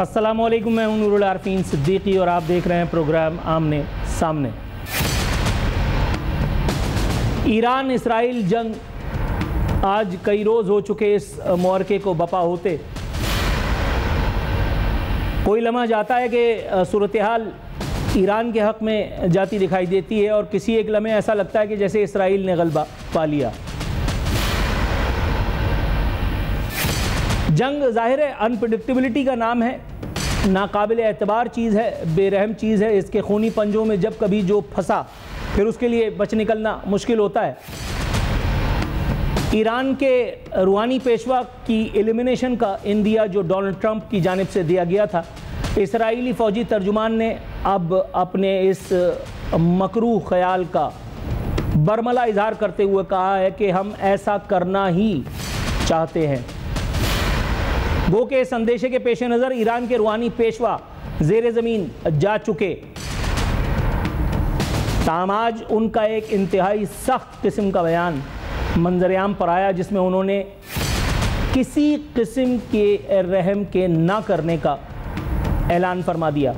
अस्सलामुअलैकुम, मैं हूं नूरुल आरफीन सिद्दीकी और आप देख रहे हैं प्रोग्राम आमने सामने। ईरान इसराइल जंग आज कई रोज़ हो चुके इस मुआरके को बपा होते। कोई लम्हा जाता है कि सूरत हाल ईरान के हक़ में जाती दिखाई देती है और किसी एक लम्हे ऐसा लगता है कि जैसे इसराइल ने गलबा पा लिया। जंग ज़ाहिर है अनप्रेडिक्टेबिलिटी का नाम है, नाकाबिल एतबार चीज़ है, बेरहम चीज़ है। इसके खूनी पंजों में जब कभी जो फंसा फिर उसके लिए बच निकलना मुश्किल होता है। ईरान के रूहानी पेशवा की एलिमिनेशन का इंदिया जो डोनाल्ड ट्रंप की जानिब से दिया गया था, इसराइली फ़ौजी तर्जुमान ने अब अपने इस मकरूह ख्याल का बरमला इजहार करते हुए कहा है कि हम ऐसा करना ही चाहते हैं। वो के संदेशे के पेश नज़र ईरान के रूहानी पेशवा ज़ेर ज़मीन जा चुके, ताहम आज उनका एक इंतहाई सख्त किस्म का बयान मंजरेआम पर आया जिसमें उन्होंने किसी किस्म के रहम के ना करने का ऐलान फरमा दिया।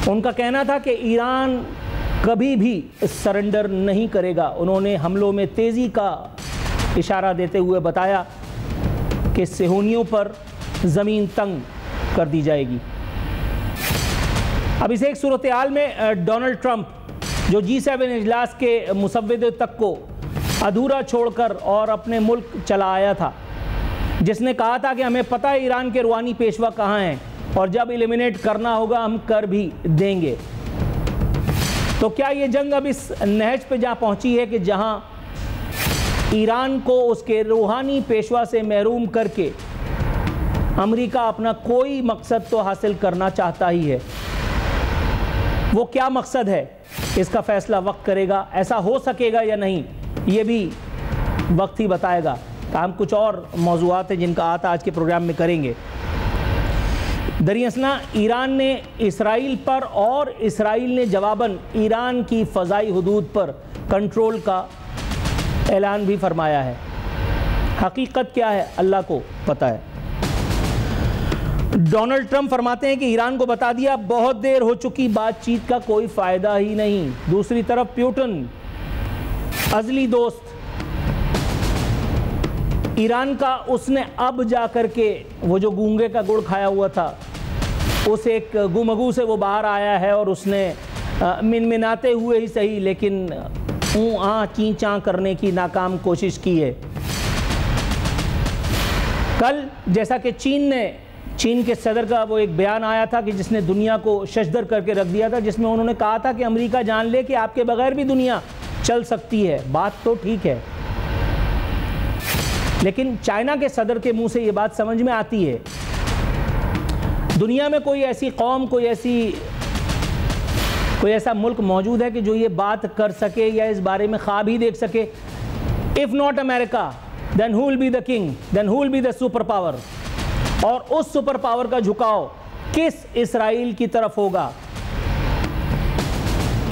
उनका कहना था कि ईरान कभी भी सरेंडर नहीं करेगा। उन्होंने हमलों में तेज़ी का इशारा देते हुए बताया कि सेहूनियों पर ज़मीन तंग कर दी जाएगी। अब इसे एक सूरत हाल में डोनाल्ड ट्रंप जो G7 इजलास के मुसव्विद तक को अधूरा छोड़कर और अपने मुल्क चला आया था, जिसने कहा था कि हमें पता है ईरान के रूहानी पेशवा कहाँ हैं और जब एलिमिनेट करना होगा हम कर भी देंगे। तो क्या ये जंग अब इस नहज पे जा पहुंची है कि जहां ईरान को उसके रूहानी पेशवा से महरूम करके अमेरिका अपना कोई मकसद तो हासिल करना चाहता ही है। वो क्या मकसद है इसका फैसला वक्त करेगा। ऐसा हो सकेगा या नहीं ये भी वक्त ही बताएगा। हम कुछ और मौज़ूआत हैं जिनका आता आज के प्रोग्राम में करेंगे। दरअसल ईरान ने इसराइल पर और इसराइल ने जवाबन ईरान की फ़ज़ाई हुदूद पर कंट्रोल का ऐलान भी फरमाया है। हकीकत क्या है अल्लाह को पता है। डोनाल्ड ट्रंप फरमाते हैं कि ईरान को बता दिया बहुत देर हो चुकी, बातचीत का कोई फ़ायदा ही नहीं। दूसरी तरफ प्यूटन अज़ली दोस्त ईरान का, उसने अब जा कर के वो जो गूंगे का गुड़ खाया हुआ था उस एक गुमगू से वो बाहर आया है और उसने मिनमिनाते हुए ही सही लेकिन ची चा करने की नाकाम कोशिश की है। कल जैसा कि चीन के सदर का वो एक बयान आया था कि जिसने दुनिया को शशदर करके रख दिया था, जिसमें उन्होंने कहा था कि अमेरिका जान ले कि आपके बगैर भी दुनिया चल सकती है। बात तो ठीक है, लेकिन चाइना के सदर के मुंह से ये बात समझ में आती है। दुनिया में कोई ऐसी कौम, कोई ऐसा मुल्क मौजूद है कि जो ये बात कर सके या इस बारे में ख्वाब ही देख सके। If not America then who will be the king, then who will be the super power. और उस सुपर पावर का झुकाव किस इसराइल की तरफ होगा।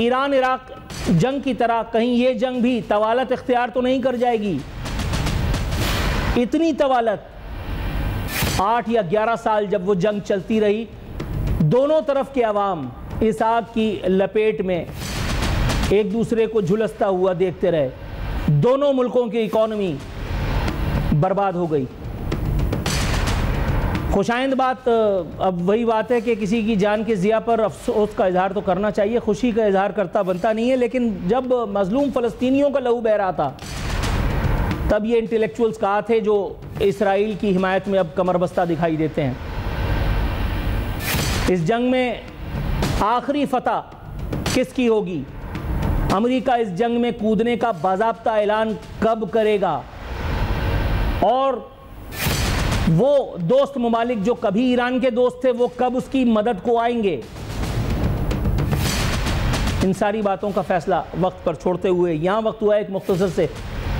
ईरान इराक जंग की तरह कहीं ये जंग भी तवालत इख्तियार तो नहीं कर जाएगी। इतनी तवालत 8 या 11 साल जब वो जंग चलती रही, दोनों तरफ के अवाम इस आग की लपेट में एक दूसरे को झुलसता हुआ देखते रहे। दोनों मुल्कों की इकॉनमी बर्बाद हो गई। खुशाइंद बात अब वही बात है कि किसी की जान के ज़िया पर अफसोस का इजहार तो करना चाहिए, खुशी का इजहार करता बनता नहीं है। लेकिन जब मजलूम फ़लस्तीनियों का लहू बह रहा था तब ये इंटेलेक्चुअल्स कहा थे जो इसराइल की हिमायत में अब कमरबस्ता दिखाई देते हैं। इस जंग में आखिरी फतह किसकी होगी? अमेरिका इस जंग में कूदने का बाज़ाब्ता ऐलान कब करेगा? और वो दोस्त ममालिक जो कभी ईरान के दोस्त थे वो कब उसकी मदद को आएंगे? इन सारी बातों का फैसला वक्त पर छोड़ते हुए यहाँ वक्त हुआ एक मुख्तसर से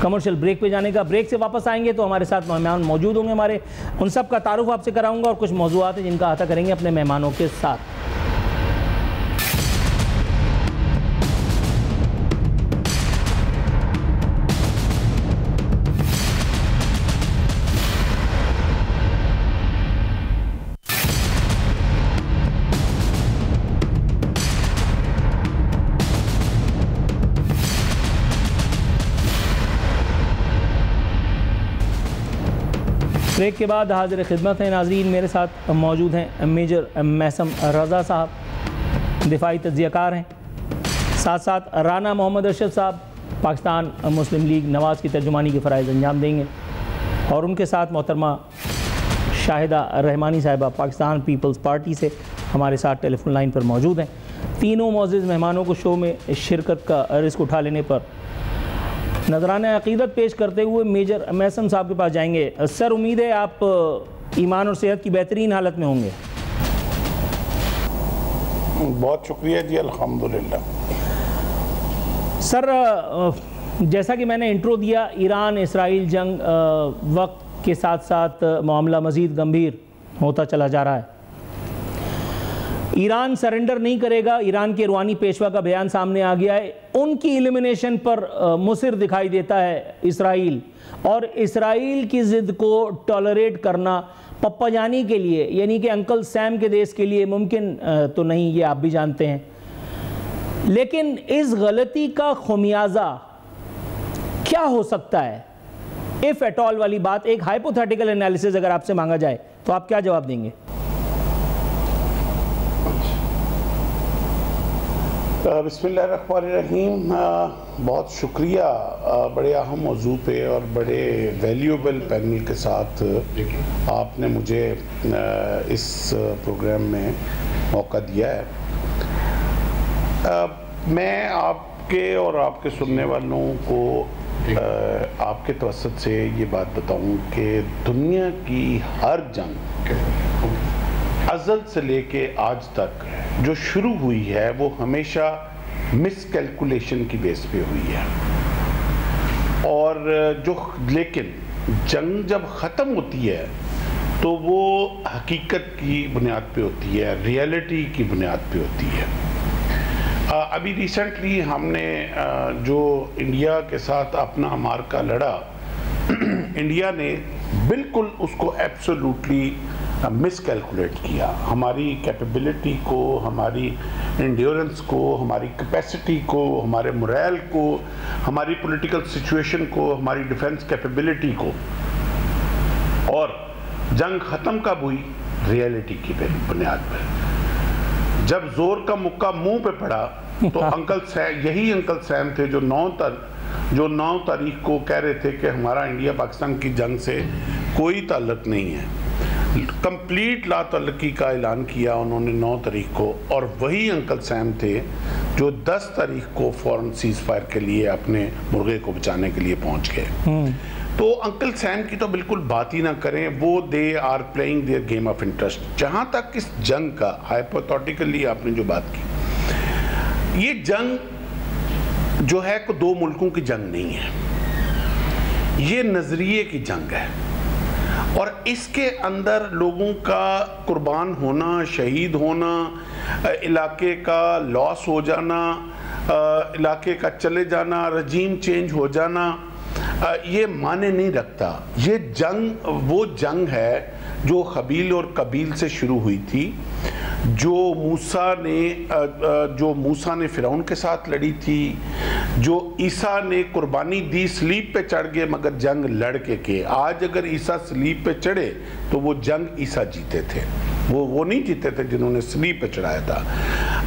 कमर्शियल ब्रेक पे जाने का। ब्रेक से वापस आएंगे तो हमारे साथ मेहमान मौजूद होंगे। हमारे उन सब का तारुफ आपसे कराऊंगा और कुछ मौज़ूआत हैं जिनका अहाता करेंगे अपने मेहमानों के साथ। ब्रेक के बाद हाजिर खिदमत हैं नाज़रीन। मेरे साथ मौजूद हैं मेजर मैसम रज़ा साहब, दिफाई तज्ज़ियाकार हैं, साथ साथ राना मोहम्मद अरशद साहब पाकिस्तान मुस्लिम लीग नवाज़ की तर्जुमानी के फ़राइज़ अंजाम देंगे, और उनके साथ मोहतरमा शाहिदा रहमानी साहिबा पाकिस्तान पीपल्स पार्टी से हमारे साथ टेलीफोन लाइन पर मौजूद हैं। तीनों मोअज़्ज़िज़ मेहमानों को शो में शिरकत का रिस्क उठा लेने पर नज़राना अक़ीदत पेश करते हुए मेजर मैसम साहब के पास जाएंगे। सर, उम्मीद है आप ईमान और सेहत की बेहतरीन हालत में होंगे। बहुत शुक्रिया जी, अल्हम्दुलिल्लाह। सर, जैसा कि मैंने इंट्रो दिया, ईरान इसराइल जंग वक्त के साथ साथ मामला मज़ीद गंभीर होता चला जा रहा है। ईरान सरेंडर नहीं करेगा, ईरान के रूहानी पेशवा का बयान सामने आ गया है। उनकी एलिमिनेशन पर मुसिर दिखाई देता है इसराइल, और इसराइल की ज़िद को टॉलरेट करना पप्पा जानी के लिए, यानी कि अंकल सैम के देश के लिए मुमकिन तो नहीं, ये आप भी जानते हैं। लेकिन इस गलती का खुमियाजा क्या हो सकता है, इफ़ एट ऑल वाली बात, एक हाइपोथेटिकल एनालिसिस अगर आपसे मांगा जाए तो आप क्या जवाब देंगे? बिस्मिल्लाहिर्रहमानिर्रहीम। बहुत शुक्रिया, बड़े अहम मौजू पे और बड़े वैल्यूएबल पैनल के साथ आपने मुझे इस प्रोग्राम में मौका दिया है। मैं आपके और आपके सुनने वालों को आपके तवस्सुत से ये बात बताऊं कि दुनिया की हर जंग अज़ल से लेके आज तक जो शुरू हुई है वो हमेशा मिसकैलकुलेशन की बेस पे हुई है, और लेकिन जंग जब ख़त्म होती है तो वो हकीकत की बुनियाद पे होती है, रियलिटी की बुनियाद पे होती है। अभी रिसेंटली हमने जो इंडिया के साथ अपना मार्का लड़ा, इंडिया ने बिल्कुल उसको एब्सोल्युटली मिसकैलकुलेट किया। हमारी कैपेबिलिटी को, हमारी एंड्योरेंस को, हमारी कैपेसिटी को, हमारे मोरल को, हमारी पॉलिटिकल सिचुएशन को, हमारी डिफेंस कैपेबिलिटी को, और जंग ख़त्म कब हुई? रियलिटी की बुनियाद पर। जब जोर का मुक्का मुंह पे पड़ा तो अंकल सैम, यही अंकल सैम थे जो 9 तारीख को कह रहे थे कि हमारा इंडिया पाकिस्तान की जंग से कोई ताल्लुक नहीं है। कंप्लीट लातल्लुकी का ऐलान किया उन्होंने 9 तारीख को, और वही अंकल सैम थे जो 10 तारीख को फौरन सीज फायर के लिए अपने मुर्गे को बचाने के लिए पहुंच गए। तो अंकल सैम की तो बिल्कुल बात ही ना करें, वो they are playing their game of interest. जहाँ तक इस जंग का हाइपोथेटिकली आपने जो बात की, ये जंग जो है को दो मुल्कों की जंग नहीं है, ये नजरिए की जंग है, और इसके अंदर लोगों का कुर्बान होना, शहीद होना, इलाके का लॉस हो जाना, इलाके का चले जाना, रजीम चेंज हो जाना, ये माने नहीं रखता। ये जंग वो जंग है जो हबील और कबील से शुरू हुई थी, जो मूसा ने फिरौन के साथ लड़ी थी, जो ईसा ने कुर्बानी दी, स्लीप पे चढ़ गए मगर जंग लड़ के। आज अगर ईसा स्लीप पे चढ़े तो वो जंग ईसा जीते थे, वो नहीं जीते थे जिन्होंने स्लीप पे चढ़ाया था।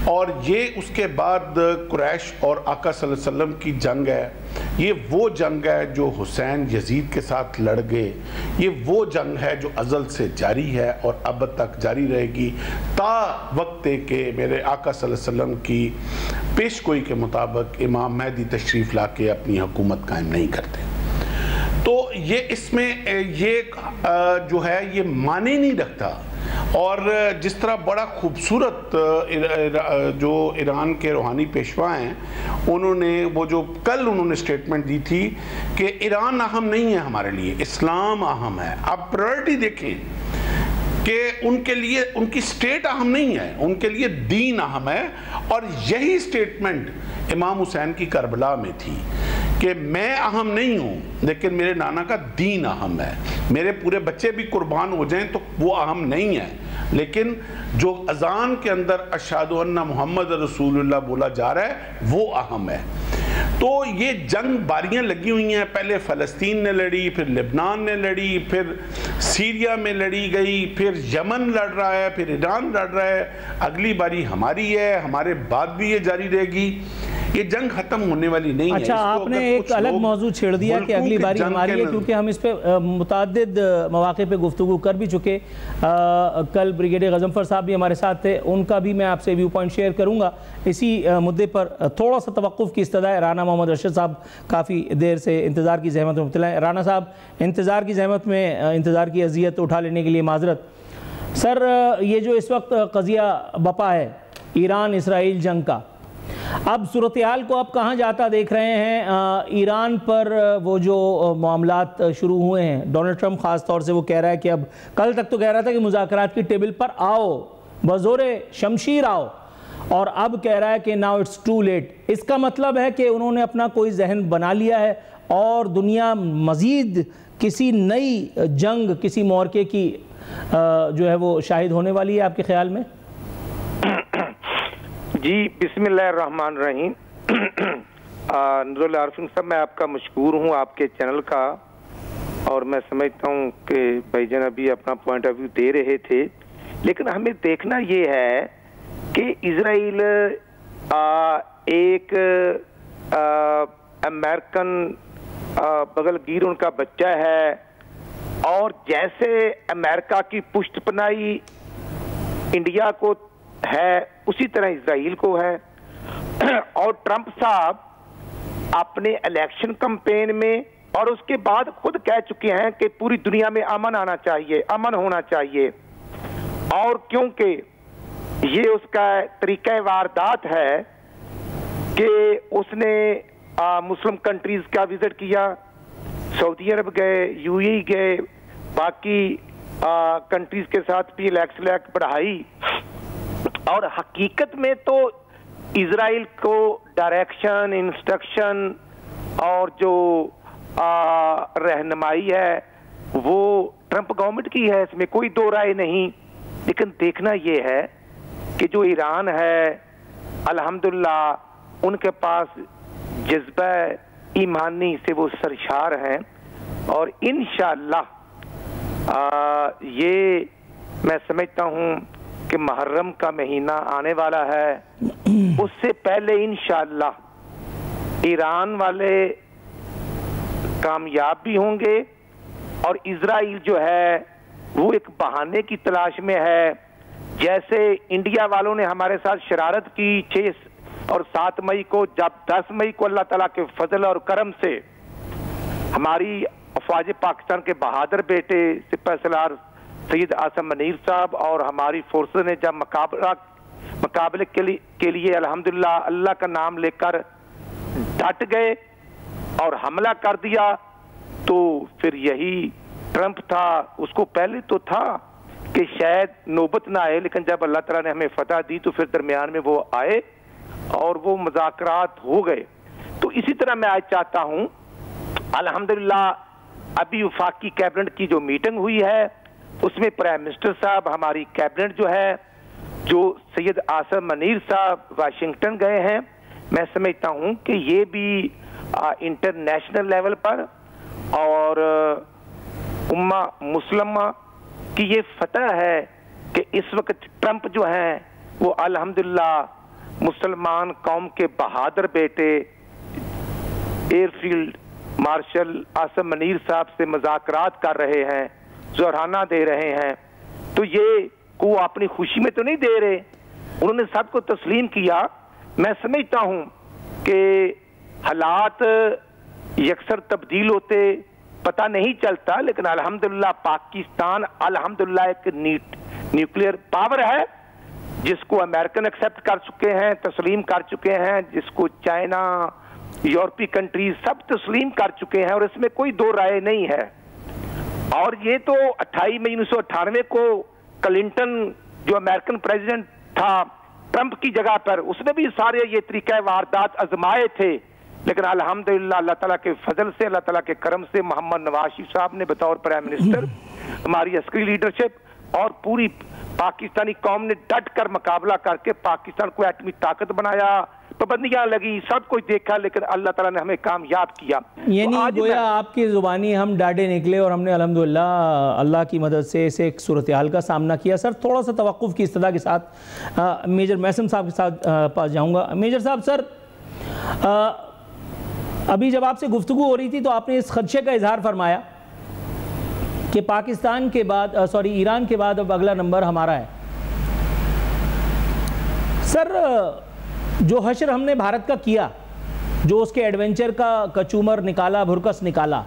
और ये उसके बाद कुरैश और आका सल्लल्लाहु अलैहि वसल्लम की जंग है। ये वो जंग है जो हुसैन यजीद के साथ लड़ गए। ये वो जंग है जो अज़ल से जारी है और अब तक जारी रहेगी ता वक्त के मेरे आका सल्लल्लाहु अलैहि वसल्लम की पेशगोई के मुताबिक इमाम महदी तशरीफ़ ला के अपनी हुकूमत कायम नहीं करते। तो ये इसमें ये जो है ये माने नहीं रखता। और जिस तरह बड़ा खूबसूरत जो ईरान के रूहानी पेशवा हैं, उन्होंने वो जो कल उन्होंने स्टेटमेंट दी थी कि ईरान अहम नहीं है हमारे लिए, इस्लाम अहम है। आप प्रायोरिटी देखें कि उनके लिए उनकी स्टेट अहम नहीं है, उनके लिए दीन अहम है। और यही स्टेटमेंट इमाम हुसैन की करबला में थी कि मैं अहम नहीं हूँ लेकिन मेरे नाना का दीन अहम है, मेरे पूरे बच्चे भी कुर्बान हो जाएं तो वो अहम नहीं है, लेकिन जो अजान के अंदर अशहदु अन्ना मुहम्मद रसूलुल्लाह बोला जा रहा है वो अहम है। तो ये जंग बारियां लगी हुई हैं, पहले फ़लस्तीन ने लड़ी, फिर लेबनान ने लड़ी, फिर सीरिया में लड़ी गई, फिर यमन लड़ रहा है, फिर ईरान लड़ रहा है, अगली बारी हमारी है, हमारे बाद भी ये जारी रहेगी। ये जंग खत्म होने वाली नहीं है। अच्छा, आपने एक अलग मौजू छेड़ दिया कि अगली बारी हमारी है, क्योंकि हम इस पे मुतअद्दिद मौके पे गुफ्तगू कर भी चुके। कल ब्रिगेडियर गजनफर साहब भी हमारे साथ थे, उनका भी मैं आपसे व्यू पॉइंट शेयर करूंगा इसी मुद्दे पर। थोड़ा सा तवक्कुफ की इस्तदा है। राना मोहम्मद अरशद साहब काफ़ी देर से इंतज़ार की जहमत में मुब्तला है। राना साहब, इंतज़ार की जहमत में इंतज़ार की अजियत उठा लेने के लिए माजरत। सर, ये जो इस वक्त क़ज़िया बपा है ईरान इसराइल जंग का, अब सूरत हाल को आप कहाँ जाता देख रहे हैं? ईरान पर वो जो मामलात शुरू हुए हैं, डोनाल्ड ट्रंप ख़ास तौर से वो कह रहा है कि अब, कल तक तो कह रहा था कि मुज़ाकरात की टेबल पर आओ, बज़ोरे शमशीर आओ, और अब कह रहा है कि नाउ इट्स टू लेट। इसका मतलब है कि उन्होंने अपना कोई जहन बना लिया है और दुनिया मज़ीद किसी नई जंग, किसी मोर्के की जो है वो शाहिद होने वाली है आपके ख्याल में? जी, बिस्मिल्लाहिर्रहमानिर्रहीम। नूरुल आरिफीन साहब, मैं आपका मशकूर हूँ आपके चैनल का, और मैं समझता हूँ कि भाईजान अभी अपना पॉइंट ऑफ व्यू दे रहे थे, लेकिन हमें देखना ये है कि इजराइल एक अमेरिकन बगलगीर उनका बच्चा है, और जैसे अमेरिका की पुष्टपनाही इंडिया को है उसी तरह इजराइल को है। और ट्रंप साहब अपने इलेक्शन कैंपेन में और उसके बाद खुद कह चुके हैं कि पूरी दुनिया में अमन आना चाहिए, अमन होना चाहिए, और क्योंकि ये उसका तरीका वारदात है कि उसने मुस्लिम कंट्रीज का विजिट किया, सऊदी अरब गए, यूएई गए, बाकी कंट्रीज के साथ भी इलेक्शन बढ़ाई, और हकीकत में तो इजराइल को डायरेक्शन, इंस्ट्रक्शन और जो रहनुमाई है वो ट्रंप गवर्नमेंट की है, इसमें कोई दो राय नहीं। लेकिन देखना ये है कि जो ईरान है, अल्हम्दुलिल्लाह उनके पास जज्बा ईमानी से वो सरशार हैं, और इंशाअल्लाह ये मैं समझता हूँ कि मुहर्रम का महीना आने वाला है, उससे पहले इंशाअल्लाह ईरान वाले कामयाब भी होंगे, और इजराइल जो है वो एक बहाने की तलाश में है। जैसे इंडिया वालों ने हमारे साथ शरारत की 6 और 7 मई को, जब 10 मई को अल्लाह ताला के फजल और करम से हमारी अफवाज पाकिस्तान के बहादुर बेटे सिपहसालार सैयद आसम मनीर साहब और हमारी फोर्सेस ने जब मुकाबले के लिए अल्हम्दुलिल्लाह अल्लाह का नाम लेकर डट गए और हमला कर दिया, तो फिर यही ट्रंप था, उसको पहले तो था कि शायद नौबत ना आए, लेकिन जब अल्लाह ताला ने हमें फतह दी तो फिर दरमियान में वो आए और वो मुज़ाकरात हो गए। तो इसी तरह मैं आज चाहता हूँ, अल्हम्दुलिल्लाह अभी वफाकी कैबिनेट की जो मीटिंग हुई है उसमें प्राइम मिनिस्टर साहब, हमारी कैबिनेट जो है, जो सैयद आसम मनीर साहब वाशिंगटन गए हैं, मैं समझता हूँ कि ये भी इंटरनेशनल लेवल पर और उम्मा मुस्लिमा की ये फतह है कि इस वक्त ट्रंप जो हैं वो अल्हम्दुलिल्लाह मुसलमान कौम के बहादुर बेटे एयरफील्ड मार्शल आसम मनीर साहब से मुज़ाकरात कर रहे हैं, जोराना दे रहे हैं। तो ये को अपनी खुशी में तो नहीं दे रहे, उन्होंने सबको तस्लीम किया। मैं समझता हूँ कि हालात यकसर तब्दील होते पता नहीं चलता, लेकिन अल्हम्दुलिल्लाह पाकिस्तान अल्हम्दुलिल्लाह एक न्यूक्लियर पावर है जिसको अमेरिकन एक्सेप्ट कर चुके हैं, तस्लीम कर चुके हैं, जिसको चाइना, यूरोपीय कंट्रीज सब तस्लीम कर चुके हैं, और इसमें कोई दो राय नहीं है। और ये तो 28 मई 1998 को क्लिंटन जो अमेरिकन प्रेसिडेंट था ट्रंप की जगह पर, उसने भी सारे ये तरीका वारदात आजमाए थे, लेकिन अल्हम्दुलिल्लाह अल्लाह ताला के फजल से, अल्लाह ताला के करम से मोहम्मद नवाज शरीफ साहब ने बतौर प्राइम मिनिस्टर, हमारी अस्करी लीडरशिप और पूरी पाकिस्तानी कौम ने डट कर मुकाबला करके पाकिस्तान को एटमी ताकत बनाया, पाबंदियां लगी, सब कुछ देखा, लेकिन अल्लाह ताला ने हमें कामयाब किया। यानी गोया आपकी ज़ुबानी हम डाटे निकले और हमने अल्हम्दुलिल्लाह अल्लाह की मदद से इसे एक सूरत हाल का सामना किया। सर थोड़ा सा तवक्कुफ़ की इस्तदा के साथ मेजर मैसम साहब के साथ पास जाऊँगा। मेजर साहब, सर अभी जब आपसे गुफ्तगू हो रही थी तो आपने इस खदशे का इजहार फरमाया कि पाकिस्तान के बाद ईरान के बाद अब अगला नंबर हमारा है। सर जो हश्र हमने भारत का किया, जो उसके एडवेंचर का कचूमर निकाला, भुरकस निकाला,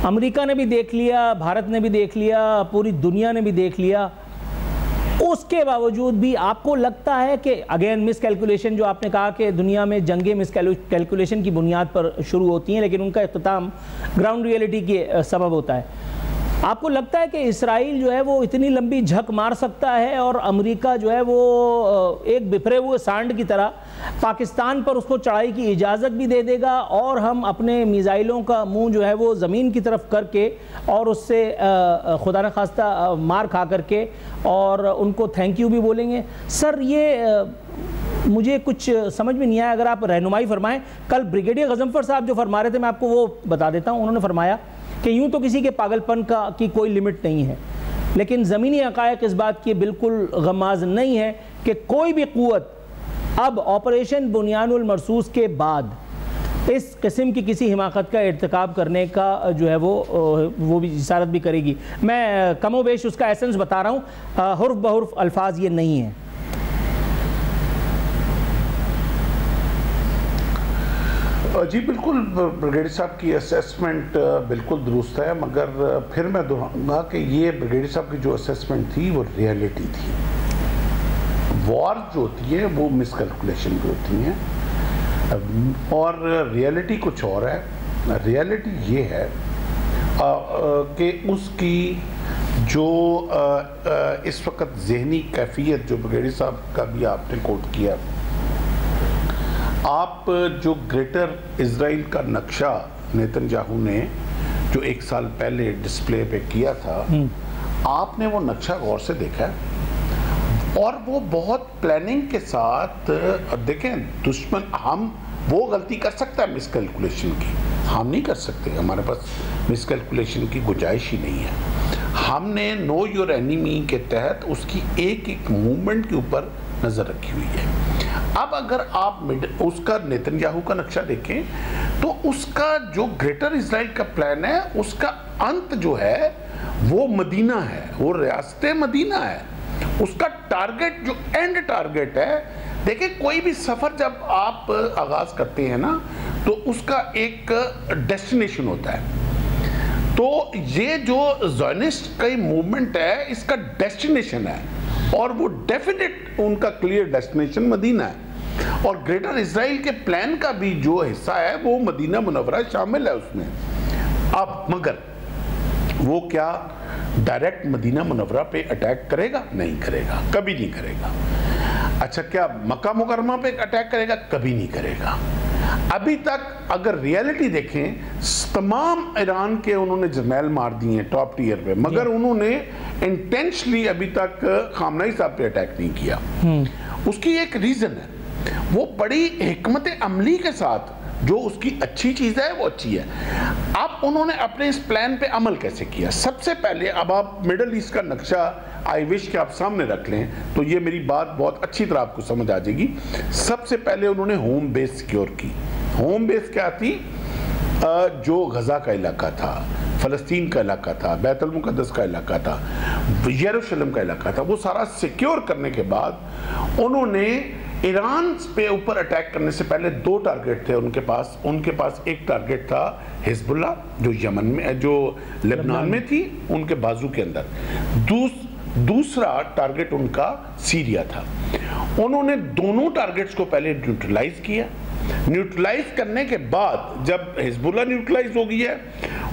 अमेरिका ने भी देख लिया, भारत ने भी देख लिया, पूरी दुनिया ने भी देख लिया, उसके बावजूद भी आपको लगता है कि अगेन मिस कैलकुलेशन, जो आपने कहा कि दुनिया में जंगें मिस कैलकुलेशन की बुनियाद पर शुरू होती हैं लेकिन उनका इख्तिताम ग्राउंड रियलिटी के सबब होता है, आपको लगता है कि इसराइल जो है वो इतनी लंबी झक मार सकता है और अमेरिका जो है वो एक बिफरे हुए सांड की तरह पाकिस्तान पर उसको चढ़ाई की इजाज़त भी दे देगा और हम अपने मिसाइलों का मुंह जो है वो ज़मीन की तरफ करके और उससे खुदा न खास्ता मार खा करके और उनको थैंक यू भी बोलेंगे? सर ये मुझे कुछ समझ में नहीं आया, अगर आप रहनुमाई फरमाएं। कल ब्रिगेडियर गजनफर साहब जो फरमा रहे थे, मैं आपको वो बता देता हूँ। उन्होंने फरमाया कि यूँ तो किसी के पागलपन की कोई लिमिट नहीं है, लेकिन ज़मीनी हक़ाइक़ इस बात की बिल्कुल गमाज नहीं है कि कोई भी क़ुव्वत अब ऑपरेशन बुनियानुल मरसूस के बाद इस किस्म की किसी हिमाकत का इर्तिकाब करने का जो है वो भी इशारत भी करेगी। मैं कमोबेश उसका एसेंस बता रहा हूँ, हुर्फ बहुर्फ अल्फाज ये नहीं है। जी बिल्कुल, ब्रिगेडियर साहब की असेसमेंट बिल्कुल दुरुस्त है, मगर फिर मैं दोहराऊंगा कि ये ब्रिगेडियर साहब की जो असेसमेंट थी वो रियलिटी थी। वॉर जो होती है वो मिसकैलकुलेशन भी होती हैं और रियलिटी कुछ और है। रियलिटी ये है कि उसकी जो इस वक्त ज़हनी कैफियत, जो ब्रिगेडियर साहब का भी आपने कोट किया, आप जो ग्रेटर इजराइल का नक्शा नेतन्याहू ने जो 1 साल पहले डिस्प्ले पे किया था, आपने वो नक्शा गौर से देखा है और वो बहुत प्लानिंग के साथ देखें। दुश्मन, हम वो गलती कर सकता है मिसकैलकुलेशन की, हम नहीं कर सकते, हमारे पास मिसकैलकुलेशन की गुंजाइश ही नहीं है। हमने नो योर एनिमी के तहत उसकी एक एक मूवमेंट के ऊपर नज़र रखी हुई है। अब अगर आप उसका नेतन्याहू का नक्शा देखें तो उसका जो ग्रेटर इजराइल का प्लान है, उसका अंत जो है वो मदीना है, वो रियासत मदीना है। उसका टारगेट जो एंड टारगेट है, देखिए कोई भी सफ़र जब आप आगाज करते हैं ना तो उसका एक डेस्टिनेशन होता है। तो ये जो ज़ायनिस्ट का मूवमेंट है, इसका डेस्टिनेशन है और वो डेफिनेट उनका क्लियर डेस्टिनेशन मदीना है और ग्रेटर इजराइल के प्लान का भी जो हिस्सा है वो मदीना मुनव्वरा शामिल है उसमें। अब मगर वो क्या डायरेक्ट मदीना मुनव्वरा पे अटैक करेगा? नहीं करेगा, कभी नहीं करेगा। अच्छा, क्या मक्का मुकरमा पे अटैक करेगा? कभी नहीं करेगा। अभी तक अगर रियलिटी देखें, तमाम ईरान के उन्होंने जर्नैल मार दिए हैं टॉप टीयर पे, मगर उन्होंने इंटेंशनली अभी तक खामनेई साहब पे अटैक नहीं किया। उसकी एक रीजन है, वो बड़ी हिकमत अमली के साथ, जो उसकी अच्छी चीज़ है वो अच्छी है। अब उन्होंने अपने इस प्लान पे अमल कैसे किया? सबसे पहले, अब आप मिडल ईस्ट का नक्शा आई विश के आप सामने रख लें तो ये मेरी बात बहुत अच्छी तरह आपको समझ आ जाएगी। सबसे पहले उन्होंने होम बेस सिक्योर की। होम बेस क्या थी? जो गजा का इलाका था, फ़लस्तीन का इलाका था, बैतुल मुक़द्दस का इलाका था, यरूशलेम का इलाका था, वो सारा सिक्योर करने के बाद उन्होंने ईरान पे ऊपर अटैक करने से पहले 2 टारगेट थे उनके पास। एक टारगेट था हिजबुल्लाह जो यमन में, जो लेबनान में थी, उनके बाजू के अंदर। दूसरा टारगेट उनका सीरिया था। उन्होंने दोनों टारगेट्स को पहले न्यूट्रलाइज किया। न्यूट्रलाइज करने के बाद जब हिजबुल्लाह न्यूट्रलाइज हो गई है,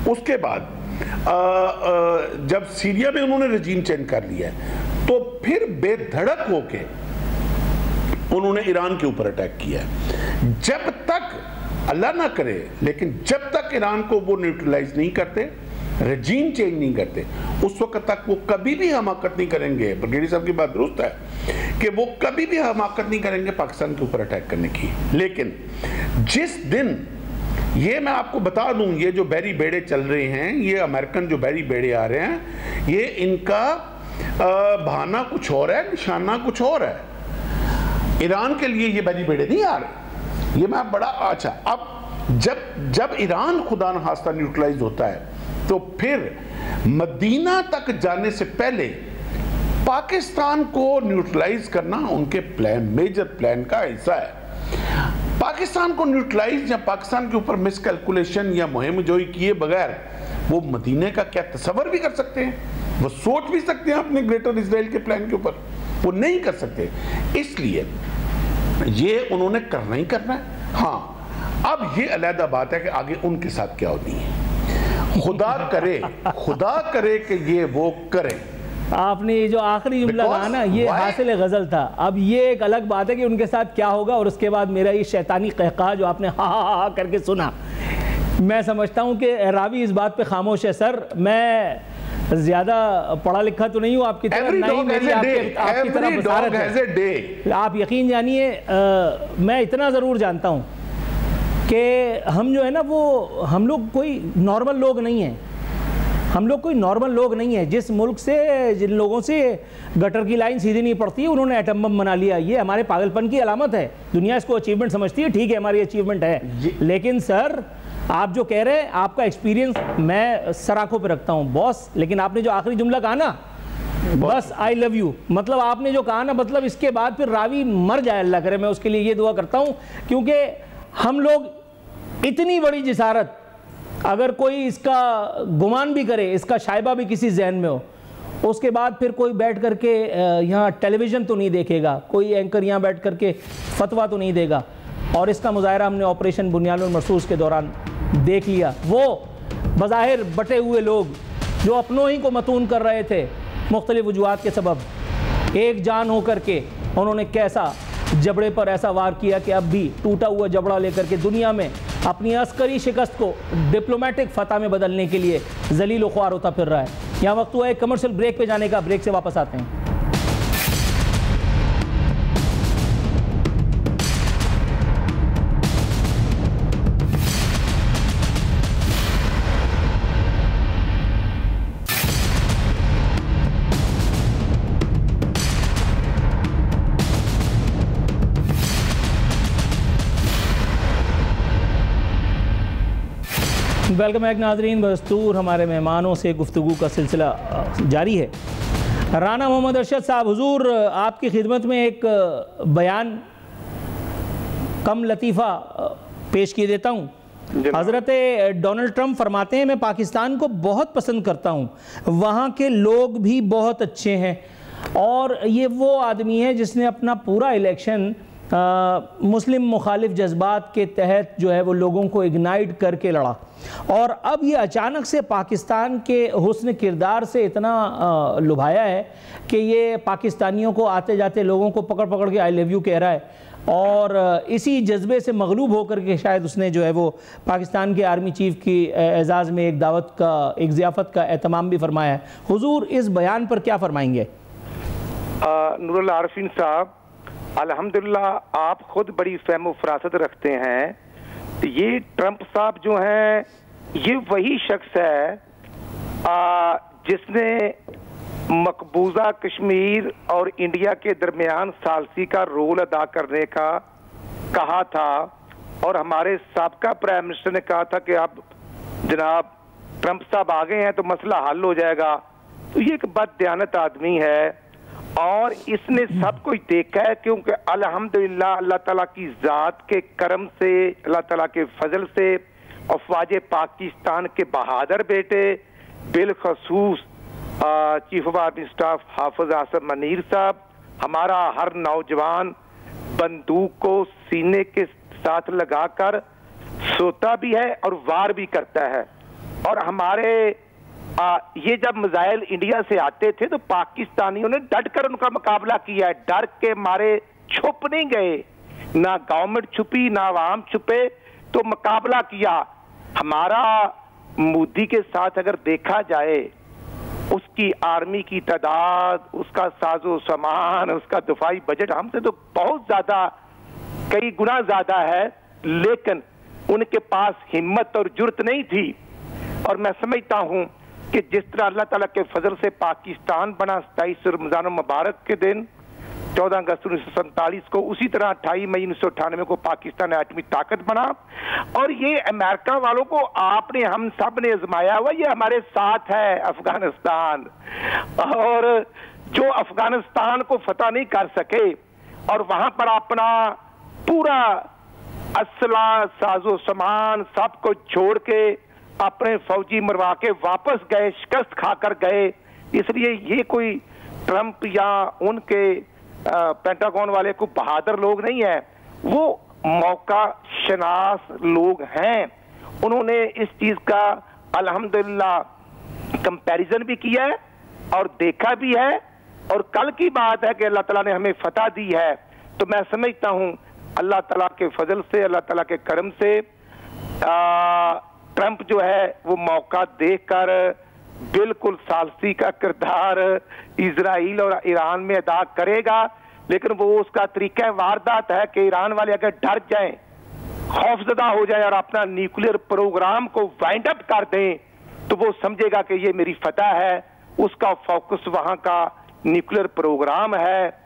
उसके बाद जब सीरिया में उन्होंने रजीम चेंज कर लिया है, तो फिर बेधड़क होके उन्होंने ईरान के ऊपर अटैक किया है। जब तक, अल्लाह ना करे, लेकिन जब तक ईरान को वो न्यूट्रलाइज नहीं करते, रजीम चेंज नहीं करते, उस वक्त तक वो कभी भी हमाकत नहीं करेंगे। ब्रिगेडियर साहब की बात दुरुस्त है कि वो कभी भी हमाकत नहीं करेंगे पाकिस्तान के ऊपर अटैक करने की। लेकिन जिस दिन, ये मैं आपको बता दूं, ये जो बैरी बेड़े चल रहे हैं, ये अमेरिकन जो बैरी बेड़े आ रहे हैं, ये इनका बहाना कुछ और है, निशाना कुछ और है। ईरान के लिए ये बैरी बेड़े नहीं आ रहे, ये मैं बड़ा अच्छा। अब जब ईरान खुदा न खास्ता न्यूट्रलाइज होता है तो फिर मदीना तक जाने से पहले पाकिस्तान को न्यूट्रलाइज करना उनके प्लान, मेजर प्लान का हिस्सा है। पाकिस्तान को न्यूट्रलाइज या पाकिस्तान के ऊपर मिसकैलकुलेशन या मुहिम जोई किए बगैर वो मदीने का क्या तसव्वुर भी कर सकते हैं? वो सोच भी सकते हैं अपने ग्रेटर इजराइल के प्लान के ऊपर? वो नहीं कर सकते। इसलिए ये उन्होंने करना ही करना है। हाँ, अब ये अलहदा बात है कि आगे उनके साथ क्या होनी है। खुदा करे कि ये वो करें। आपने ये जो आखिरी जुमला कहा ना, ये हासिल गजल था। अब ये एक अलग बात है कि उनके साथ क्या होगा, और उसके बाद मेरा ये शैतानी कहका जो आपने हा हा हा करके सुना, मैं समझता हूँ कि रावी इस बात पे खामोश है। सर, मैं ज्यादा पढ़ा लिखा तो नहीं हूँ आपकी तरह, नहीं मेरी आपकी तरह बसारत है। आप यकीन जानिए, मैं इतना ज़रूर जानता हूँ कि हम जो है ना, वो हम लोग कोई नॉर्मल लोग नहीं हैं। हम लोग कोई नॉर्मल लोग नहीं है। जिस मुल्क से, जिन लोगों से गटर की लाइन सीधी नहीं पड़ती, उन्होंने एटम बम बना लिया, ये हमारे पागलपन की अलामत है। दुनिया इसको अचीवमेंट समझती है, ठीक है, हमारी अचीवमेंट है। लेकिन सर, आप जो कह रहे हैं, आपका एक्सपीरियंस मैं सर आंखों पर रखता हूँ बॉस। लेकिन आपने जो आखिरी जुमला कहा ना, बस आई लव यू, मतलब आपने जो कहा ना, मतलब इसके बाद फिर रावी मर जाए, अल्लाह करे। मैं उसके लिए ये दुआ करता हूँ, क्योंकि हम लोग इतनी बड़ी जिसारत, अगर कोई इसका गुमान भी करे, इसका शायबा भी किसी जहन में हो, उसके बाद फिर कोई बैठ करके यहाँ टेलीविज़न तो नहीं देखेगा, कोई एंकर यहाँ बैठ करके फतवा तो नहीं देगा। और इसका मुजाहरा हमने ऑपरेशन बुनियानुल मरसूस के दौरान देख लिया। वो बज़ाहिर बटे हुए लोग जो अपनों ही को मतून कर रहे थे मुख्तलिफ वजूहात के सबब, एक जान हो करके उन्होंने कैसा जबड़े पर ऐसा वार किया कि अब भी टूटा हुआ जबड़ा लेकर के दुनिया में अपनी अस्करी शिकस्त को डिप्लोमेटिक फतह में बदलने के लिए जलील ख्वार होता फिर रहा है। यहाँ वक्त हुआ है कमर्शियल ब्रेक पे जाने का। ब्रेक से वापस आते हैं। वेलकम बैक नाजरीन। बदस्तूर हमारे मेहमानों से गुफ्तगू का सिलसिला जारी है। राना मोहम्मद अरशद साहब, हुजूर आपकी खिदमत में एक बयान कम लतीफ़ा पेश किए देता हूँ। हज़रत डोनाल्ड ट्रंप फरमाते हैं, मैं पाकिस्तान को बहुत पसंद करता हूँ, वहाँ के लोग भी बहुत अच्छे हैं, और ये वो आदमी है जिसने अपना पूरा इलेक्शन मुस्लिम मुखालिफ जज्बात के तहत जो है वो लोगों को इग्नाइट करके लड़ा, और अब ये अचानक से पाकिस्तान के हुस्न किरदार से इतना लुभाया है कि ये पाकिस्तानियों को, आते जाते लोगों को पकड़ पकड़ के आई लव यू कह रहा है। और इसी जज्बे से मगलूब होकर के शायद उसने जो है वो पाकिस्तान के आर्मी चीफ की एजाज़ में एक दावत का, एक ज़ियाफ़त का एहतमाम भी फरमाया है। हुजूर इस बयान पर क्या फरमाएंगे? नूरुल आरिफीन साहब, अल्हम्दुलिल्लाह आप खुद बड़ी फहम फरासत रखते हैं। ये ट्रंप साहब जो हैं, ये वही शख्स है जिसने मकबूजा कश्मीर और इंडिया के दरमियान सालसी का रोल अदा करने का कहा था, और हमारे साबका प्राइम मिनिस्टर ने कहा था कि अब जनाब ट्रंप साहब आ गए हैं तो मसला हल हो जाएगा। तो ये एक बददियानत आदमी है, और इसने सब कुछ देखा है, क्योंकि अल्हम्दुलिल्लाह अल्लाह ताला की ज़ात के करम से, अल्लाह ताला के फजल से, अफवाज पाकिस्तान के बहादुर बेटे बिलखसूस चीफ ऑफ आर्मी स्टाफ हाफिज आसिम मनीर साहब, हमारा हर नौजवान बंदूक को सीने के साथ लगाकर सोता भी है और वार भी करता है। और हमारे ये जब मिसाइल इंडिया से आते थे तो पाकिस्तानियों ने डट कर उनका मुकाबला किया है, डर के मारे छुप नहीं गए, ना गवर्नमेंट छुपी ना आवाम छुपे, तो मुकाबला किया। हमारा मोदी के साथ अगर देखा जाए, उसकी आर्मी की तादाद, उसका साजो सामान, उसका दिफाई बजट हमसे तो बहुत ज्यादा, कई गुना ज्यादा है, लेकिन उनके पास हिम्मत और जुर्त नहीं थी। और मैं समझता हूं कि जिस तरह अल्लाह ताला के फजल से पाकिस्तान बना 27 रमजान मुबारक के दिन 14 अगस्त 1947 को, उसी तरह 28 मई 1998 को पाकिस्तान एटमी ताकत बना। और ये अमेरिका वालों को आपने, हम सब ने आजमाया हुआ, ये हमारे साथ है अफगानिस्तान, और जो अफगानिस्तान को फतह नहीं कर सके और वहां पर अपना पूरा असला, साजो सामान सब को छोड़ के अपने फौजी मरवा के वापस गए, शिकस्त खाकर गए। इसलिए ये कोई ट्रंप या उनके पेंटागन वाले को बहादुर लोग नहीं है, वो मौका शनास लोग हैं। उन्होंने इस चीज का अल्हम्दुलिल्लाह कंपैरिजन भी किया है और देखा भी है, और कल की बात है कि अल्लाह ताला ने हमें फतह दी है। तो मैं समझता हूं अल्लाह ताला के फजल से, अल्लाह ताला के करम से ट्रंप जो है वो मौका देखकर बिल्कुल सालसी का किरदार इजराइल और ईरान में अदा करेगा। लेकिन वो उसका तरीका वारदात है कि ईरान वाले अगर डर जाएं, खौफजदा हो जाए और अपना न्यूक्लियर प्रोग्राम को वाइंड अप कर दें, तो वो समझेगा कि ये मेरी फतह है। उसका फोकस वहां का न्यूक्लियर प्रोग्राम है,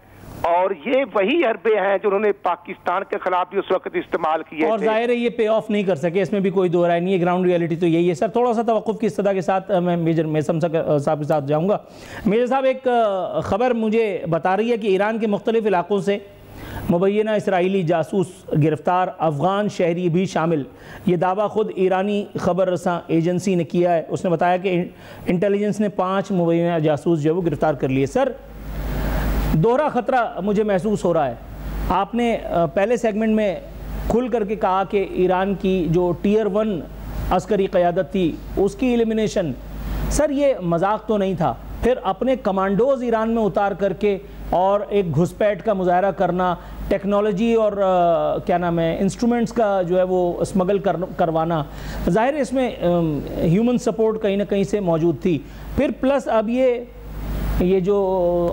और ये वही हरबे हैं जो उन्होंने पाकिस्तान के खिलाफ भी उस वक्त इस्तेमाल किए और जाहिर है ये पे ऑफ नहीं कर सके, इसमें भी कोई दो राय नहीं है। ग्राउंड रियलिटी तो यही है। सर थोड़ा सा तवक्कुफ की इस्तदा के साथ मैं मेजर मेसम साहब के साथ जाऊंगा। मेजर साहब, एक खबर मुझे बता रही है कि ईरान के मुख्तलिफ इलाकों से मुबैना इसराइली जासूस गिरफ्तार, अफगान शहरी भी शामिल। ये दावा खुद ईरानी खबर रसां एजेंसी ने किया है। उसने बताया कि इंटेलिजेंस ने 5 मुबैना जासूस जो है वो गिरफ्तार कर लिए। सर दोहरा ख़तरा मुझे महसूस हो रहा है। आपने पहले सेगमेंट में खुल करके कहा कि ईरान की जो टियर 1 अस्करी क़यादत थी उसकी एलिमिनेशन, सर ये मजाक तो नहीं था। फिर अपने कमांडोज़ ईरान में उतार करके और एक घुसपैठ का मुजाहरा करना, टेक्नोलॉजी और क्या नाम है इंस्ट्रूमेंट्स का जो है वो स्मगल करवाना, ज़ाहिर है इसमें ह्यूमन सपोर्ट कहीं ना कहीं से मौजूद थी। फिर प्लस अब ये जो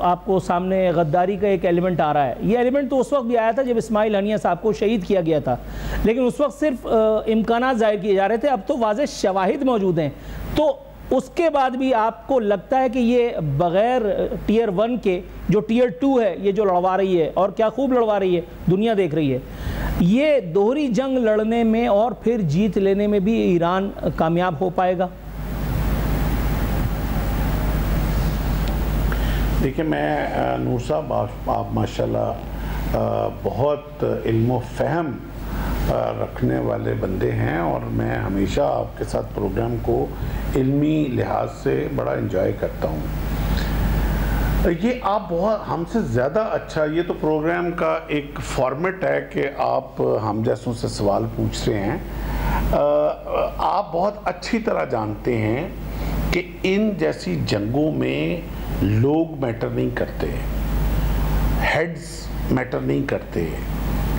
आपको सामने गद्दारी का एक एलिमेंट आ रहा है, ये एलिमेंट तो उस वक्त भी आया था जब इस्माइल हनिया साहब को शहीद किया गया था, लेकिन उस वक्त सिर्फ इम्कानात ज़ाहिर किए जा रहे थे। अब तो वाज़ेह शवाहिद मौजूद हैं। तो उसके बाद भी आपको लगता है कि ये बग़ैर टियर 1 के जो टियर 2 है, ये जो लड़वा रही है, और क्या खूब लड़वा रही है, दुनिया देख रही है, ये दोहरी जंग लड़ने में और फिर जीत लेने में भी ईरान कामयाब हो पाएगा? देखिए, मैं नूर साहब, आप माशाल्लाह बहुत इल्म फ़हम रखने वाले बंदे हैं, और मैं हमेशा आपके साथ प्रोग्राम को इल्मी लिहाज से बड़ा एंजॉय करता हूँ। ये आप बहुत हमसे ज़्यादा अच्छा, ये तो प्रोग्राम का एक फॉर्मेट है कि आप हम जैसों से सवाल पूछ रहे हैं। आप बहुत अच्छी तरह जानते हैं कि इन जैसी जंगों में लोग मैटर नहीं करते, हेड्स मैटर नहीं करते,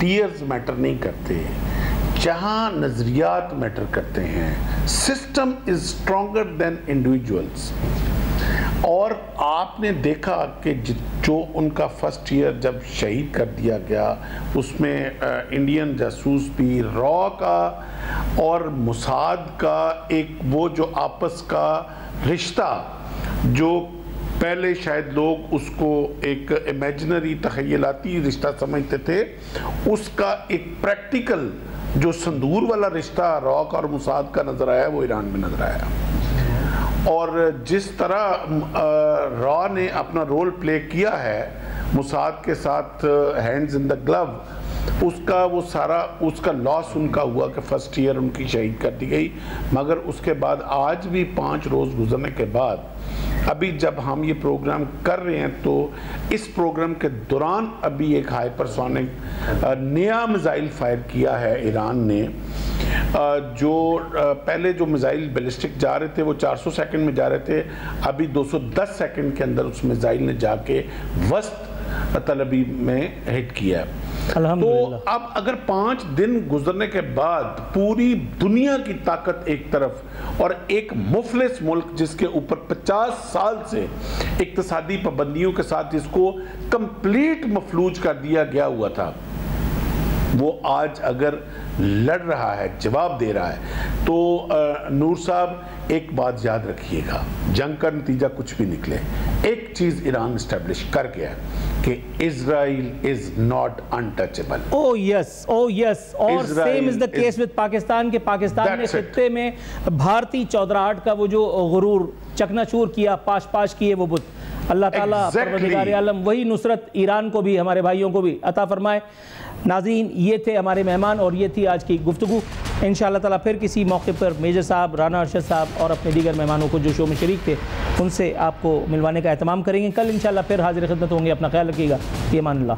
टीयर्स मैटर नहीं करते, जहां नजरियात मैटर करते हैं। System is stronger than individuals. और आपने देखा कि जो उनका फर्स्ट ईयर जब शहीद कर दिया गया, उसमें इंडियन जासूस भी, रॉ का और मुसाद का एक वो जो आपस का रिश्ता, जो पहले शायद लोग उसको एक इमेजिनरी तखयलाती रिश्ता समझते थे, उसका एक प्रैक्टिकल जो संदूर वाला रिश्ता रॉक और मुसाद का नज़र आया, वो ईरान में नज़र आया। और जिस तरह रॉ ने अपना रोल प्ले किया है मुसाद के साथ, हैंड्स इन द ग्लव, उसका वो सारा उसका लॉस उनका हुआ कि फर्स्ट ईयर उनकी शहीद कर दी गई। मगर उसके बाद आज भी 5 रोज़ गुजरने के बाद अभी जब हम ये प्रोग्राम कर रहे हैं, तो इस प्रोग्राम के दौरान अभी एक हाइपरसोनिक नया मिसाइल फायर किया है ईरान ने। जो पहले जो मिसाइल बैलिस्टिक जा रहे थे वो 400 सेकंड में जा रहे थे, अभी 210 सेकंड के अंदर उस मिसाइल ने जाके वस्त तलबी में हिट किया है। अल्हम्दुलिल्लाह। तो अब अगर 5 दिन गुजरने के बाद पूरी दुनिया की ताकत एक तरफ और एक मुफलिस मुल्क जिसके ऊपर 50 साल से इक्तिसादी पाबंदियों के साथ जिसको कंप्लीट मफलूज कर दिया गया हुआ था, वो आज अगर लड़ रहा है, जवाब दे रहा है, तो नूर साहब एक बात याद रखिएगा, जंग का नतीजा कुछ भी निकले, एक चीज ईरान एस्टेब्लिश कर गया कि Israel is not untouchable. Oh yes, oh yes. और same is the case with Pakistan के पाकिस्तान ने खित्ते में भारतीय चौधराहट का वो जो गुरूर चकनाचूर किया, पाश पाश किए वो बुत, अल्लाह ताला परवरदिगार आलम वही नुसरत ईरान को भी, हमारे भाइयों को भी अता फरमाए। नाज़रीन, ये थे हमारे मेहमान और ये थी आज की गुफ्तगू। इंशाअल्लाह ताला फिर किसी मौके पर मेजर साहब, राना अरशद साहब और अपने दीगर मेहमानों को जो शो में शरीक थे उनसे आपको मिलवाने का एहतमाम करेंगे। कल इंशाअल्लाह फिर हाजिर खिदमत होंगे। अपना ख्याल रखिएगा। फ़ी अमान अल्लाह।